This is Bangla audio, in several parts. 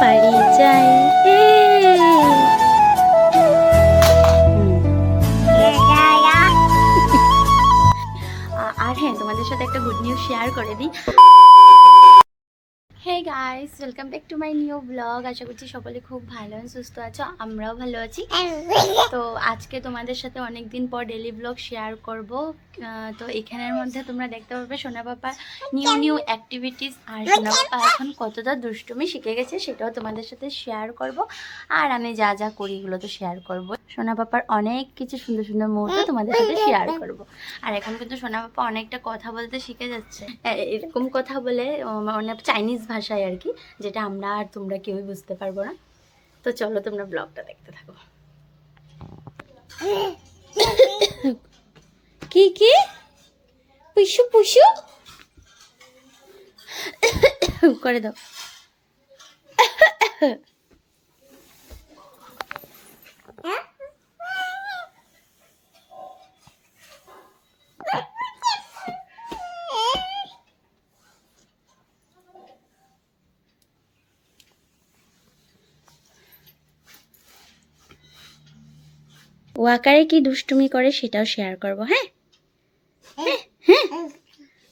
বাড়ি যাই। আর হ্যাঁ, তোমাদের সাথে একটা গুড নিউজ শেয়ার করে দিই। Hey guys, welcome back to my new blog. আশা করছি সকলে খুব ভালো আর সুস্থ আছো, আমরাও ভালো আছি। তো আজকে তোমাদের সাথে অনেক দিন পর ডেলি ব্লগ শেয়ার করব। তো এখানের মধ্যে তোমরা দেখতে পাবে সোনা পাপার নিউ নিউ অ্যাক্টিভিটিস, আর সোনা পাপা এখন কতটা দুষ্টুমি শিখে গেছে সেটাও তোমাদের সাথে শেয়ার করব। আর আমি যা যা করি এগুলো তো শেয়ার করব। সোনা পাপার অনেক কিছু সুন্দর সুন্দর মুহূর্ত তোমাদের সাথে শেয়ার করব। আর এখন কিন্তু সোনা পাপা অনেকটা কথা বলতে শিখে যাচ্ছে, এরকম কথা বলে মানে চাইনিজ ভাষায় আর কি, যেটা আমরা আর তোমরা কেউই বুঝতে পারবো না। তো চলো তোমরা ব্লগটা দেখতে থাকো। কি কি পুষু পুষু করে দাও। ওয়াকারে কি দুষ্টুমি করে সেটাও শেয়ার করবো। হ্যাঁ হ্যাঁ হ্যাঁ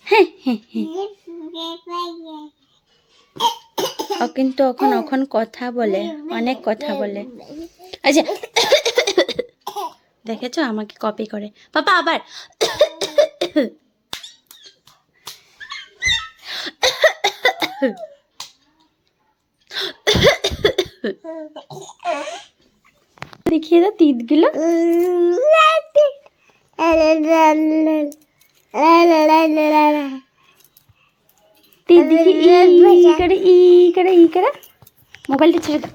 হ্যাঁ হ্যাঁ। ও কিন্তু এখন কথা বলে, অনেক কথা বলে। আচ্ছা, দেখেছো আমাকে কপি করে পাপা আবার। দেখিয়ে দাও তিতগুলো। তিত দেখি ই করে মোবাইলটা ছেড়ে দাও।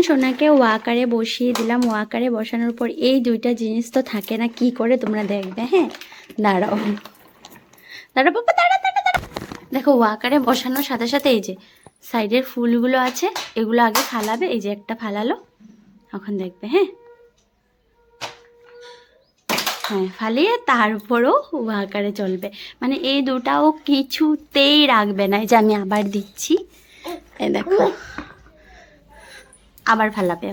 সোনাকে ওয়াকারে বসিয়ে দিলাম। ওয়াকারে বসানোর পর এই দুইটা জিনিস তো থাকে না, কি করে তোমরা দেখবে। হ্যাঁ দাঁড়াও দাঁড়াও বাবা, দাঁড়া দাঁড়া দাঁড়া। দেখো ওয়াকারে বসানোর সাথে সাথে এই যে সাইডের ফুলগুলো আছে এগুলো আগে ফালাবে। এই যে একটা ফালালো, এখন দেখবে। হ্যাঁ হ্যাঁ, ফালিয়ে তারপরও ওয়াকারে চলবে। মানে এই দুটাও কিছুতেই রাখবে না। এই যে আমি আবার দিচ্ছি, এই দেখো আবার ফালাবে।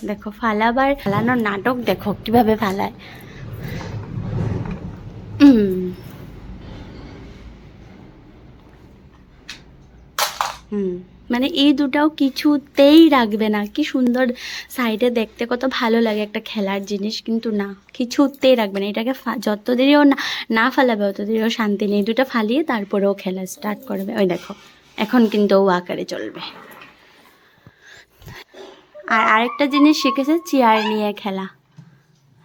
দেখো ফালাবার ফালানোর নাটক দেখো কিভাবে ফালায়। মানে এই দুটাও কিছুতেই রাখবে না। কি সুন্দর সাইডে দেখতে, কত ভালো লাগে একটা খেলার জিনিস, কিন্তু না, কিছুতেই রাখবে না। এটাকে যত দেরিও না ফালাবে অত দেরিও শান্তি নেই। দুটা ফালিয়ে তারপরেও খেলা স্টার্ট করবে। ওই দেখো এখন কিন্তু ও আকারে চলবে। আর আরেকটা জিনিস শিখেছে, চেয়ার নিয়ে খেলা।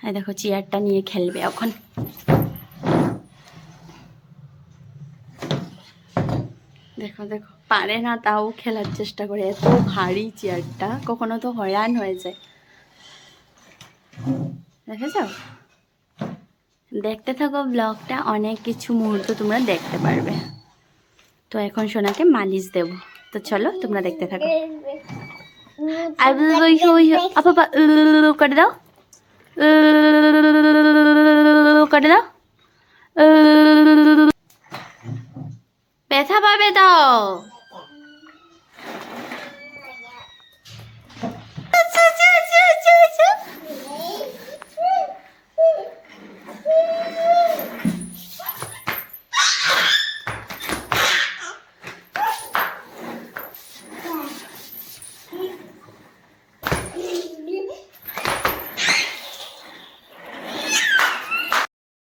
এই দেখো চেয়ারটা নিয়ে খেলবে এখন। দেখো দেখো পারে না, তাও খেলার চেষ্টা করে। এত ভারী চেয়ারটা, কখনো তো হয়রান হয়ে যায়। দেখেছ? দেখতে থাকো ব্লগটা, অনেক কিছু মুহূর্ত তোমরা দেখতে পারবে। তো এখন সোনাকে মালিশ দেব, তো চলো তোমরা দেখতে থাকো। করে দাও করে দাও, ব্যথা পাবে তো।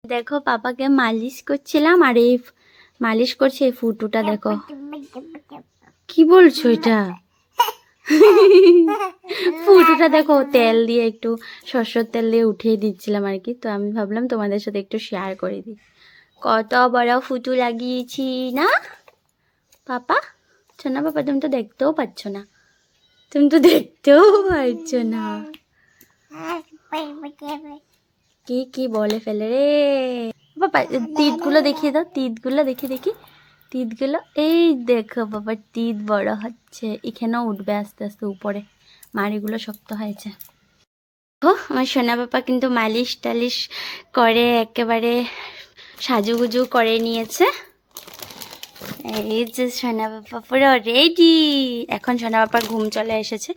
দেখো পাপাকে মালিশ করছিলাম, আর এই মালিশ করছে এই ফুটুটা। দেখো কি বলছো এটা। ফুটুটা দেখো তেল দিয়ে, একটু সরষের তেল দিয়ে উঠিয়ে দিচ্ছিলাম আর কি। তো আমি ভাবলাম তোমাদের সাথে একটু শেয়ার করে দিই। কত বড় ফুটু লাগিয়েছি না পাপা। না পাপা, তুমি তো দেখতেও পাচ্ছ না, তুমি তো দেখতেও পাচ্ছ না। কি কি বলে ফেলে রে বাবা। তিতগুলো দেখিয়ে দাও, তিতগুলো দেখি তিতগুলো। এই দেখো বাবা, তিত বড় হচ্ছে, এখানেও উঠবে আস্তে আস্তে উপরে। মাড়িগুলো শক্ত হয়েছে। ও আমার সোনা বাবা কিন্তু মালিশ টালিশ করে একেবারে সাজুগুজু করে নিয়েছে। এই যে সোনা বাবা পুরো রেডি। এখন সোনা বাবার ঘুম চলে এসেছে,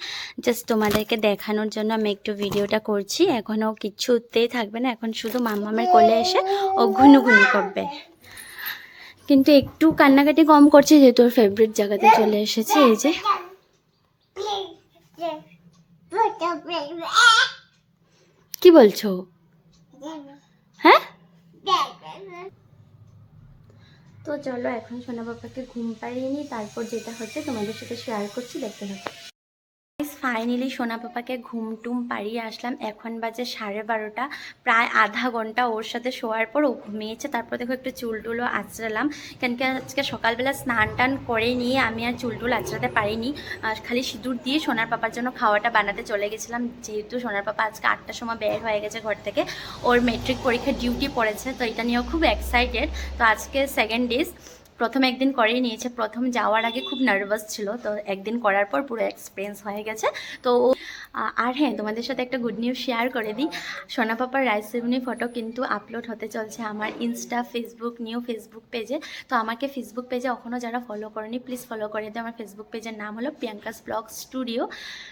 জাস্ট তোমাদেরকে দেখানোর জন্য আমি একটু ভিডিওটা করছি। এখন ও কিচ্ছুতেই থাকবে না, এখন শুধু মাম্মামের কোলে এসে ও ঘুনু ঘুনু করবে। কিন্তু একটু কান্নাকাটি কম করছে যেহেতু ওর ফেভারিট জায়গাতে চলে এসেছে। এই যে কি বলছো? হ্যাঁ, তো চলো এখন সোনা বাবাকে ঘুম পাড়িয়ে নিই, তারপর যেটা হচ্ছে তোমাদের সাথে শেয়ার করছি, দেখতে থাকো। ফাইনালি সোনা পাপাকে ঘুম টুম পাড়িয়ে আসলাম। এখন বাজে 12:30, প্রায় আধা ঘন্টা ওর সাথে শোয়ার পর ও ঘুমিয়েছে। তারপর দেখো একটু চুল টুলও আঁচড়ালাম, কেন কি আজকে সকালবেলা স্নান টান করে নিয়ে আমি আর চুল টুল আঁচড়াতে পারিনি। খালি সিঁদুর দিয়ে সোনার পাপার জন্য খাওয়াটা বানাতে চলে গেছিলাম, যেহেতু সোনার পাপা আজকে 8টার সময় বের হয়ে গেছে ঘর থেকে। ওর মেট্রিক পরীক্ষার ডিউটি পড়েছে, তো এটা নিয়েও খুব এক্সাইটেড। তো আজকে সেকেন্ড ডেজ, প্রথম একদিন করেই নিয়েছে। প্রথম যাওয়ার আগে খুব নার্ভাস ছিল, তো একদিন করার পর পুরো এক্সপিরিয়েন্স হয়ে গেছে। তো আর হ্যাঁ, তোমাদের সাথে একটা গুড নিউজ শেয়ার করে দিই। সোনা পাপার রাইস সেরেমনি ফটো কিন্তু আপলোড হতে চলছে আমার ইনস্টা, ফেসবুক, নিউ ফেসবুক পেজে। তো আমাকে ফেসবুক পেজে এখনও যারা ফলো করেনি প্লিজ ফলো করে দিও। আমার ফেসবুক পেজের নাম হলো প্রিয়াঙ্কাস ব্লগ স্টুডিও।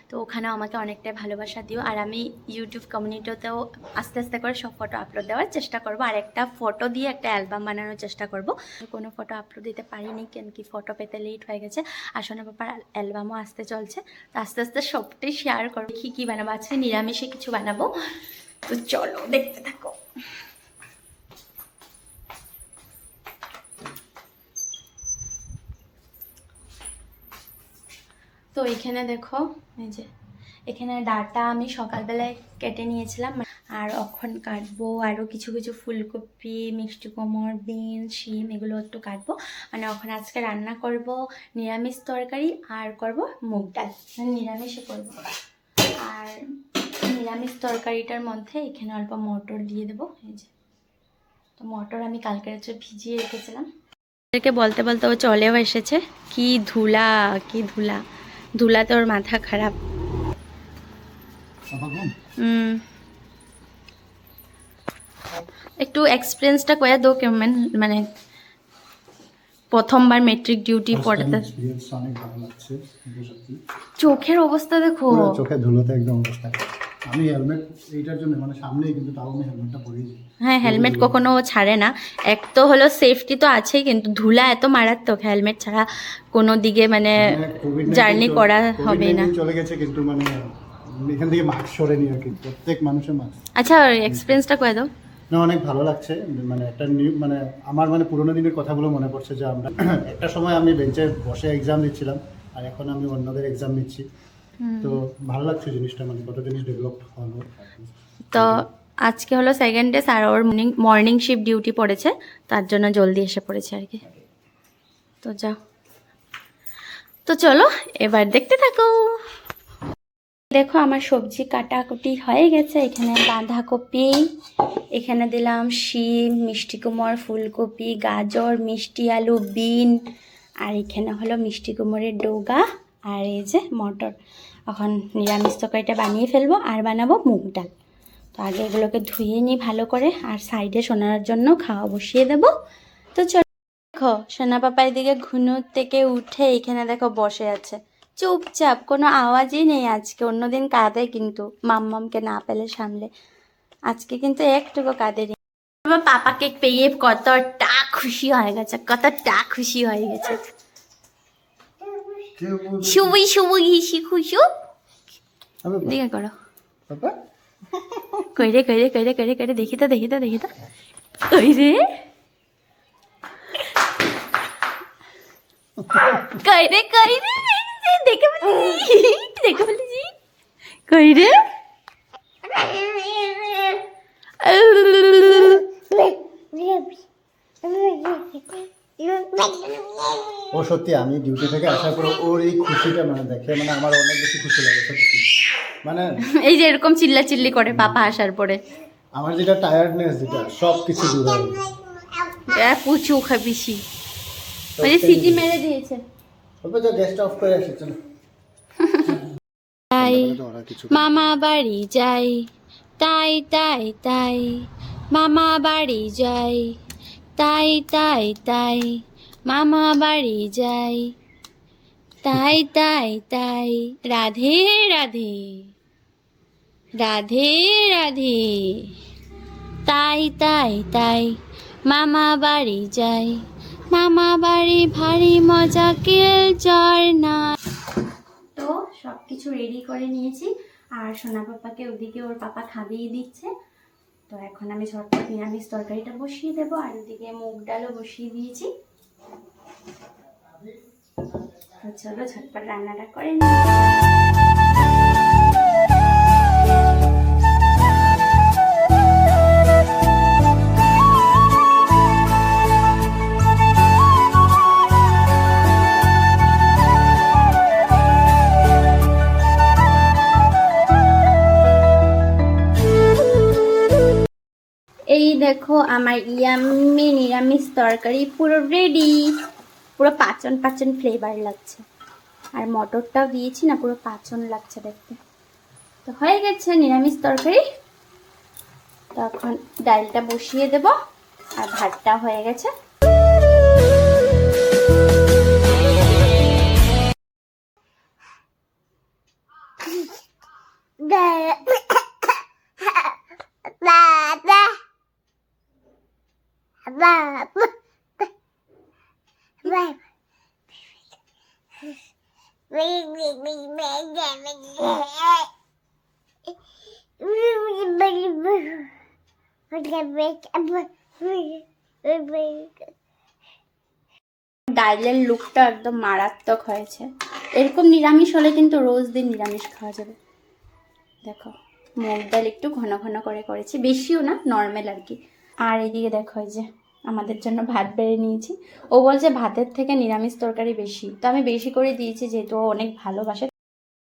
তো ওখানেও আমাকে অনেকটাই ভালোবাসা দিও। আর আমি ইউটিউব কমিউনিটিতেও আস্তে আস্তে করে সব ফটো আপলোড দেওয়ার চেষ্টা করবো। আর একটা ফটো দিয়ে একটা অ্যালবাম বানানোর চেষ্টা করবো। কোনো ফটো আপলোড দিতে পারিনি, কেন কি ফটো পেতে লেট হয়ে গেছে। আর সোনা পাপার অ্যালবামও আসতে চলছে, তো আস্তে আস্তে সবটাই শেয়ার করবো। কী বানাবো আজকে, নিরামিষে কিছু বানাবো, তো চলো দেখতে থাকো। তো এখানে দেখো, এই যে এখানে ডাটা আমি সকালবেলায় কেটে নিয়েছিলাম, আর এখন কাটবো আরও কিছু কিছু ফুলকপি, মিষ্টি কুমড়, বিন, শিম, এগুলো একটু কাটবো। মানে এখন আজকে রান্না করব নিরামিষ তরকারি আর করব মুগ ডাল, মানে নিরামিষে করবো। আর নিরামিষ তরকারিটার মধ্যে এখানে অল্প মটর দিয়ে দেবো। এই যে, তো মটর আমি কালকে রাত্রে ভিজিয়ে রেখেছিলাম। ওদেরকে বলতে বলতে ও চলেও এসেছে। কি ধুলা, কি ধুলা, ধুলাতে ওর মাথা খারাপ। একটু এক্সপিরিয়েন্সটা কয়ে দো কেমন, মানে প্রথমবার মেট্রিক ডিউটি পড়াতে। অনেক ভালো লাগছে, চোখের অবস্থা দেখো, চোখে ধুলোতে একদম অবস্থা। আমি হেলমেট এইটার জন্য মানে সামনেই, কিন্তু তাও আমি হেলমেটটা পরেই যাই। হ্যাঁ, হেলমেট কখনো ছাড়ে না। এক তো হলো সেফটি তো আছেই, কিন্তু ধুলা এত মারাত্মক, হেলমেট ছাড়া কোনো দিকে মানে জার্নি করা হবে না। চলে গেছে, কিন্তু মানে এখান থেকে মাস্ক সরেনি আর কি, প্রত্যেক মানুষের মাস্ক। আচ্ছা, এক্সপিরিয়েন্সটা কয়ে দাও। না, অনেক ভালো লাগছে। মানে একটা নিউ, মানে আমার মানে পুরোনো দিনের কথাগুলো মনে পড়ছে যে আমরা একটা সময় আমি বেঞ্চে বসে এক্সাম দিচ্ছিলাম, আর এখন আমি অন্যদের এক্সাম নিচ্ছি। তো ভালো লাগছে জিনিসটা, মানে কত জিনিস ডেভেলপ হলো। তো আজকে হলো সেকেন্ড ডে, আর ওর মর্নিং শিফট ডিউটি পড়েছে, তার জন্য জলদি এসে পড়েছে আর কি। তো যাও, তো চলো এবার দেখতে থাকো। দেখো আমার সবজি কাটাকুটি হয়ে গেছে। এখানে বাঁধাকপি, এখানে দিলাম শিম, মিষ্টি কুমড়, ফুলকপি, গাজর, মিষ্টি আলু, বিন, আর এখানে হলো মিষ্টি কুমড়ের ডোগা, আর এই যে মটর। এখন নিরামিষ তরকারিটা বানিয়ে ফেলবো আর বানাবো মুগ ডাল। তো আগে এগুলোকে ধুয়ে নিই ভালো করে, আর সাইডে সোনার জন্য খাওয়া বসিয়ে দেবো। তো চলো, দেখো সোনা পাপা এদিকে ঘুনুর থেকে উঠে এখানে দেখো বসে আছে চুপচাপ, কোনো আওয়াজই নেই আজকে। অন্যদিন কাঁদে কিন্তু মাম্মামকে না পেলে সামলে, আজকে কিন্তু একটুকু কাঁদেনি। আমার পাপাকে পেয়ে কতটা খুশি হয়ে গেছে, কতটা খুশি হয়ে গেছে। শুবই শুবই হিসি খুশু দিকে করো, কইরে কইরে কইরে কইরে কইরে, দেখি তো দেখি তো দেখি তো, কইরে কইরে কইরে, দেখে বলেছি, দেখে বলেছি, কইরে ও সত্যি, আমি ডিউটি থেকে আসার পর ওর এই খুশিটা মানে দেখে মানে আমার অনেক বেশি খুশি লাগে সত্যি। মানে এই যে এরকম চিল্লা চিল্লি করে পাপা আসার পরে, আমার যেটা টায়ার্ডনেস, যেটা সব কিছু দূর হয়ে যায়। পুচু খাবিসি ওই সিটি মেরে দিয়েছে। ওপরে তো গেস্ট অফ করে এসেছে না, তাই মামা বাড়ি যাই, তাই তাই তাই মামা বাড়ি যাই, তাই তাই তাই মামা বাড়ি যাই, তাই তাই তাই, রাধে রাধে, রাধে রাধে, তাই তাই তাই, মামা বাড়ি যাই, মামা বাড়ি ভারী মজা কিল চর না। তো সব কিছু রেডি করে নিয়েছি, আর সোনা পাপাকে ওদিকে ওর পাপা খাইয়ে দিচ্ছে। তো এখন আমি ঝটপট নিরামিষ তরকারিটা বসিয়ে দেবো, আর ওদিকে মুগ ডালও বসিয়ে দিয়েছি। তো চলো ঝটপট রান্নাটা করে নিই। এই দেখো আমার ইয়াম্মি নিরামিষ তরকারি পুরো রেডি, পুরো পাচন পাচন ফ্লেভার লাগছে, আর মটরটাও দিয়েছি না, পুরো পাচন লাগছে দেখতে। তো হয়ে গেছে নিরামিষ তরকারি। তখন ডালটা বসিয়ে দেব, আর ভাতটা হয়ে গেছে। ডালের লুকটা একদম মারাত্মক হয়েছে। এরকম নিরামিষ হলে কিন্তু রোজ দিন নিরামিষ খাওয়া যাবে। দেখো মুগ ডাল একটু ঘন ঘন করে করেছি, বেশিও না, নর্মাল আর কি। আর এদিকে দেখো এই যে আমাদের জন্য ভাত বেড়ে নিয়েছি। ও বলছে ভাতের থেকে নিরামিষ তরকারি বেশি, তো আমি বেশি করে দিয়েছি যেহেতু ও অনেক ভালোবাসে।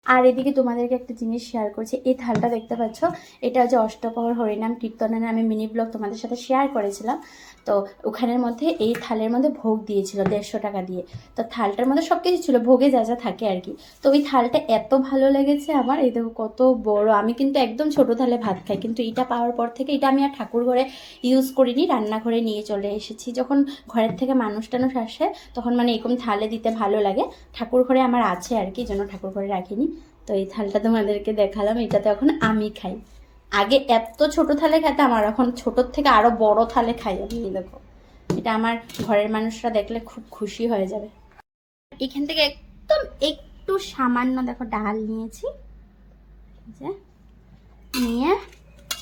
আর এদিকে তোমাদেরকে একটা জিনিস শেয়ার করছি, এই থালটা দেখতে পাচ্ছ, এটা হচ্ছে অষ্টপ্রহর হরিনাম কীর্তনের আমি মিনি ব্লগ তোমাদের সাথে শেয়ার করেছিলাম। তো ওখানের মধ্যে এই থালের মধ্যে ভোগ দিয়েছিল 150 টাকা দিয়ে। তো থালটার মধ্যে সব কিছু ছিল, ভোগে যা যা থাকে আর কি। তো ওই থালটা এত ভালো লেগেছে আমার, এই দেখো কত বড়। আমি কিন্তু একদম ছোট থালে ভাত খাই, কিন্তু এটা পাওয়ার পর থেকে এটা আমি আর ঠাকুর ঘরে ইউজ করিনি, রান্নাঘরে নিয়ে চলে এসেছি। যখন ঘরের থেকে মানুষ টানুষ আসে তখন মানে এরকম থালে দিতে ভালো লাগে। ঠাকুর ঘরে আমার আছে আর কি, জন্য ঠাকুর ঘরে রাখিনি। তো এই থালটা তোমাদেরকে দেখালাম, এটাতে এখন আমি খাই। আগে এত ছোট থালে খেতাম, আর এখন ছোটোর থেকে আরো বড় থালে খাই আমি। দেখো এটা আমার ঘরের মানুষরা দেখলে খুব খুশি হয়ে যাবে। এখান থেকে একদম একটু সামান্য দেখো ডাল নিয়েছি, নিয়ে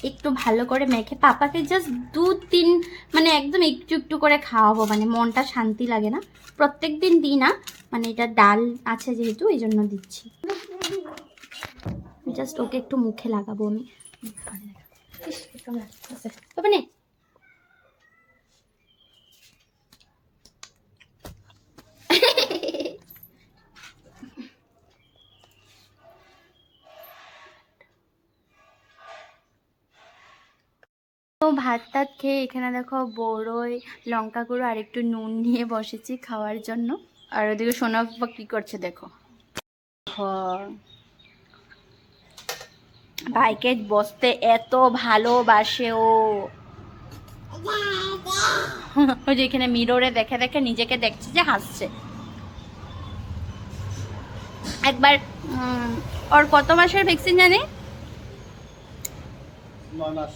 একটু ভালো করে মেখে পাপাকে জাস্ট 2-3 মানে একদম একটু একটু করে খাওয়াবো, মানে মনটা শান্তি লাগে না। প্রত্যেক দিন দিই না, মানে এটা ডাল আছে যেহেতু এই জন্য দিচ্ছি। জাস্ট ওকে একটু মুখে লাগাবো আমি। তবে নে তো ভাত টাত খেয়ে এখানে দেখো বড়ই, লঙ্কা গুঁড়ো আর একটু নুন নিয়ে বসেছি খাওয়ার জন্য। আর ওদিকে সোনা বাবা কি করছে দেখো, বাইকে বসতে এত ভালোবাসে ও। ওই যে এখানে মিররে দেখে দেখে নিজেকে দেখছে যে হাসছে। একবার ওর কত মাসের ভ্যাকসিন জানি? 9 মাস।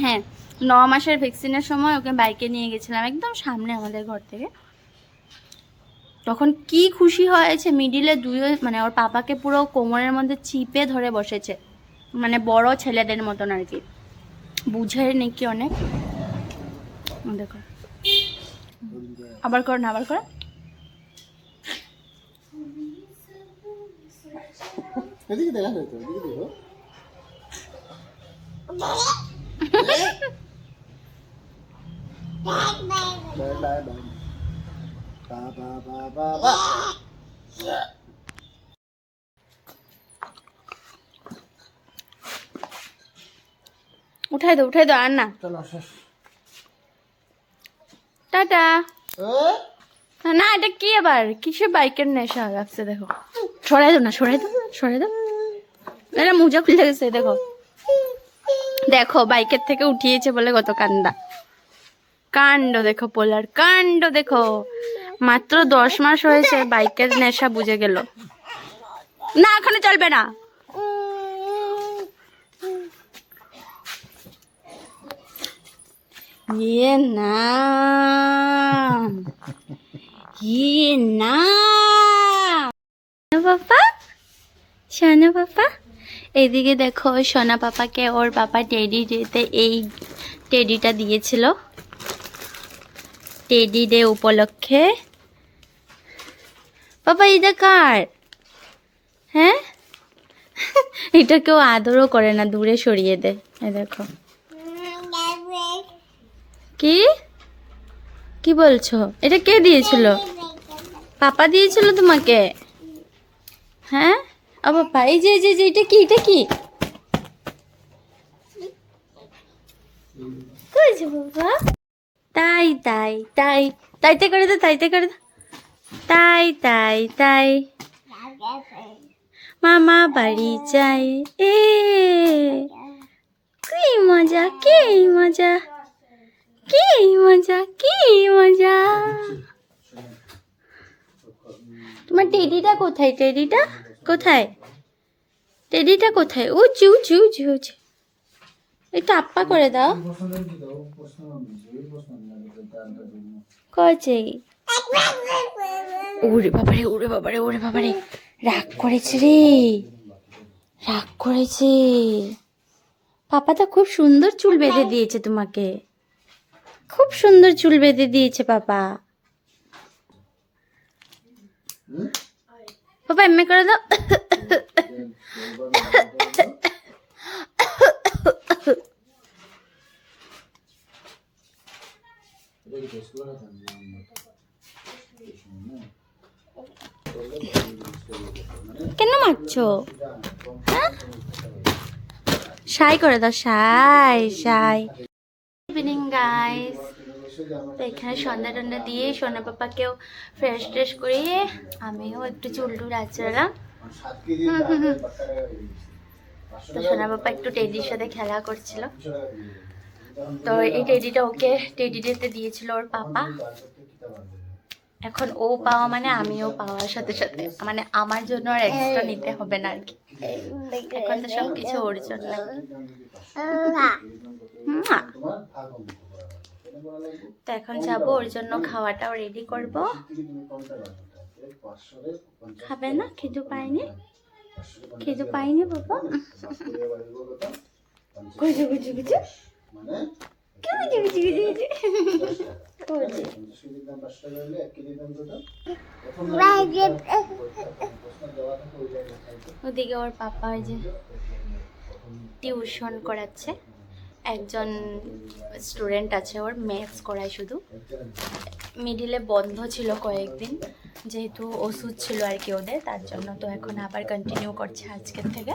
হ্যাঁ 9 মাসের ভ্যাকসিনের সময় ওকে বাইকে নিয়ে গেছিলাম, একদম সামনে আমাদের ঘর থেকে। তখন কি খুশি হয়েছে, মিডিলে দুইও মানে ওর পাপাকে পুরো কোমরের মধ্যে চিপে ধরে বসেছে, মানে বড় ছেলেদের মতন আর কি, বুঝে নাকি অনেক। দেখো আবার করো না, আবার করো। এদিকে দেখা যায় তো, এদিকে দেখো। Bye bye bye. বাবা বাবা বাবা। উঠাই দাও আর না। চলো শেষ। টাটা। না এটা কি আবার কিসে বাইকের নেশা লাগছে দেখো। সরাই দাও না, সরাই দাও। এটা মোজা খুলে গেছে দেখো, দেখো বাইকের থেকে উঠিয়েছে বলে কত কান্ড দেখো, পোলার কাণ্ড দেখো। মাত্র 10 মাস হয়েছে বাইকের নেশা বুঝে গেল। না এখানে চলবে না। ইয়ে না ইয়ে না পাপা, সোনা পাপা এইদিকে দেখো, সোনা পাপাকে ওর পাপা টেডি ডেতে এই টেডিটা দিয়েছিল, টেডি ডে উপলক্ষে। পাপা এটা কার? হ্যাঁ এটা কেউ আদরও করে না, দূরে সরিয়ে দে। এই দেখো কি কি বলছো? এটা কে দিয়েছিল? পাপা দিয়েছিল তোমাকে? হ্যাঁ ও পাপা, এই যে এটা কি, এটা কি করেছে বাবা? তাই তাই তাই তাইতে করে দে, তাইতে করে দে, তাই তাই তাই মামা বাড়ি যাই। এ কি মজা, কি মজা, কি মজা, কি মজা। তোমার টেডিটা কোথায়? টেডিটা কোথায়? টেডিটা কোথায়? ও চু চু চু চু, একটু আপ্পা করে দাও। কয়েছে ওরে বাবারে, ওরে বাবারে, ওরে বাবারে, রাগ করেছে রে, রাগ করেছে। পাপা তো খুব সুন্দর চুল বেঁধে দিয়েছে তোমাকে, খুব সুন্দর চুল বেঁধে দিয়েছে পাপা। পাপা এমনি করে দাও। কেন মারছো? হ্যাঁ শাই করে দাও, শাই শাই। ইভিনিং গাইস, তো এখানে সন্ধ্যা টন্ধ্যা দিয়ে সোনা পাপাকেও ফ্রেশ ট্রেশ করিয়ে আমিও একটু চুল টুল আঁচড়ালাম। তো সোনা পাপা একটু টেডির সাথে খেলা করছিল। তো এই টেডিটা ওকে টেডি ডেতে দিয়েছিল ওর পাপা। এখন ও পাওয়া মানে আমিও পাওয়ার সাথে সাথে, মানে আমার জন্য আর এক্সট্রা নিতে হবে না আর কি। এখন তো সবকিছু ওর জন্য। তো এখন যাবো, ওর জন্য খাওয়াটাও রেডি করব। খাবে না? খিদু পাইনি, খিদু পাইনি বাবা। গুজু গুজু গুজু ওদিকে ওর পাপা যে টিউশন করাচ্ছে, একজন স্টুডেন্ট আছে ওর, ম্যাথস করায় শুধু। মিডিলে বন্ধ ছিল কয়েকদিন, যেহেতু ওষুধ ছিল আর কি ওদের, তার জন্য। তো এখন আবার কন্টিনিউ করছে আজকের থেকে।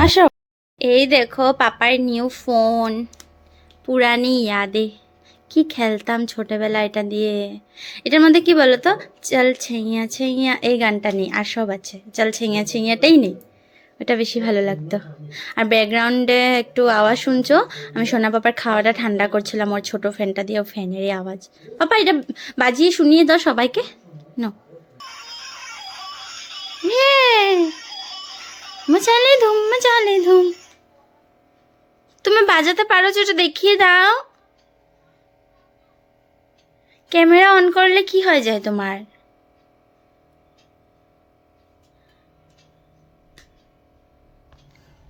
আসো, এই দেখো পাপার নিউ ফোন, পুরানি ইয়াদে। কি খেলতাম ছোটবেলা এটা দিয়ে। এটার মধ্যে কি বলো তো, চল ছেইয়া ছেইয়া, এই গানটা নেই, আর সব আছে, চল ছেইয়া ছেইয়াটাই নেই। ওটা বেশি ভালো লাগতো। আর ব্যাকগ্রাউন্ডে একটু আওয়াজ শুনছো, আমি সোনা পাপার খাওয়াটা ঠান্ডা করছিলাম ওর ছোট ফ্যানটা দিয়ে, ও ফ্যানেরই আওয়াজ। পাপা এটা বাজিয়ে শুনিয়ে দাও সবাইকে। নো মচালে ধুম, মচালে ধুম। তুমি বাজাতে পারো যেটা দেখিয়ে দাও। ক্যামেরা অন করলে কি হয়ে যায় তোমার?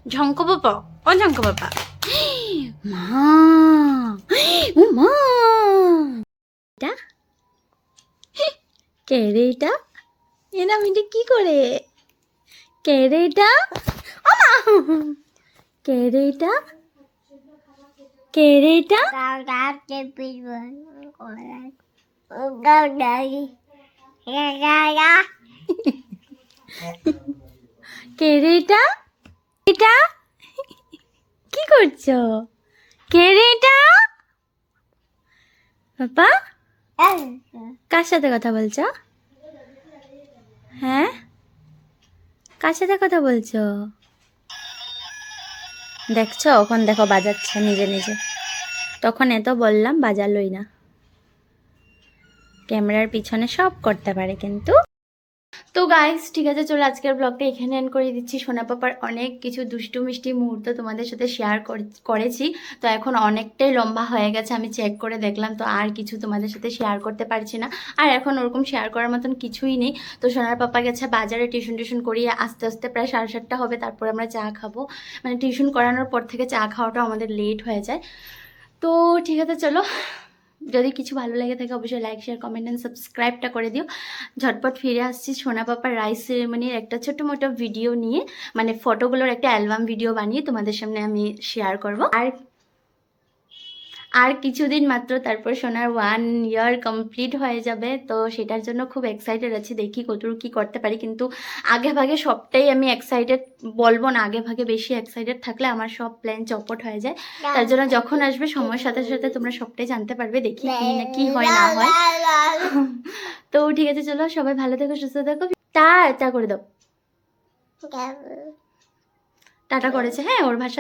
ঝঙ্ক বাবা, ও ঝঙ্ক বাবা, মা, ও মা, এটা কে রে? এটা এরম এটা কি করে? কে রে এটা? ও মা, কে রে এটা? কে রে এটা? কে রে এটা? এটা কি করছো? কে রে এটা? পাপা কার সাথে কথা বলছো? হ্যাঁ, কার সাথে কথা বলছো? দেখছো, ওখান দেখো বাজাচ্ছে নিজে নিজে। তখন এত বললাম, বাজালোই না। ক্যামেরার পিছনে সব করতে পারে কিন্তু। তো গাইস, ঠিক আছে, চলো আজকের ব্লগটা এখানে এন্ড করে দিচ্ছি। সোনা পাপার অনেক কিছু দুষ্টু মিষ্টি মুহূর্ত তোমাদের সাথে শেয়ার করেছি। তো এখন অনেকটাই লম্বা হয়ে গেছে, আমি চেক করে দেখলাম। তো আর কিছু তোমাদের সাথে শেয়ার করতে পারছি না। আর এখন ওরকম শেয়ার করার মতন কিছুই নেই। তো সোনার পাপা গেছে বাজারে, টিউশন করিয়ে আস্তে আস্তে প্রায় 7:30 হবে, তারপর আমরা চা খাবো। মানে টিউশন করানোর পর থেকে চা খাওয়াটা আমাদের লেট হয়ে যায়। তো ঠিক আছে, চলো, যদি কিছু ভালো লেগে থাকে অবশ্যই লাইক, শেয়ার, কমেন্ট অ্যান্ড সাবস্ক্রাইবটা করে দিও। ঝটপট ফিরে আসছি সোনা পাপার রাইস সেরেমনির একটা ছোটো মোটো ভিডিও নিয়ে, মানে ফটোগুলোর একটা অ্যালবাম ভিডিও বানিয়ে তোমাদের সামনে আমি শেয়ার করব। আর কিছুদিন মাত্র, তারপর সোনার 1 ইয়ার কমপ্লিট হয়ে যাবে। তো সেটার জন্য খুব এক্সাইটেড আছি, দেখি কতটুকু কী করতে পারি। কিন্তু আগে ভাগে সবটাই আমি এক্সাইটেড বলবো না, আগে ভাগে বেশি এক্সাইটেড থাকলে আমার সব প্ল্যান চপট হয়ে যায়। তার জন্য যখন আসবে সময়ের সাথে সাথে তোমরা সবটাই জানতে পারবে, দেখি কি না কি হয় না হয়। তো ঠিক আছে, চলো, সবাই ভালো থেকো, সুস্থ থেকো। টা করে দাও। টাটা করেছে, হ্যাঁ, ওর ভাষা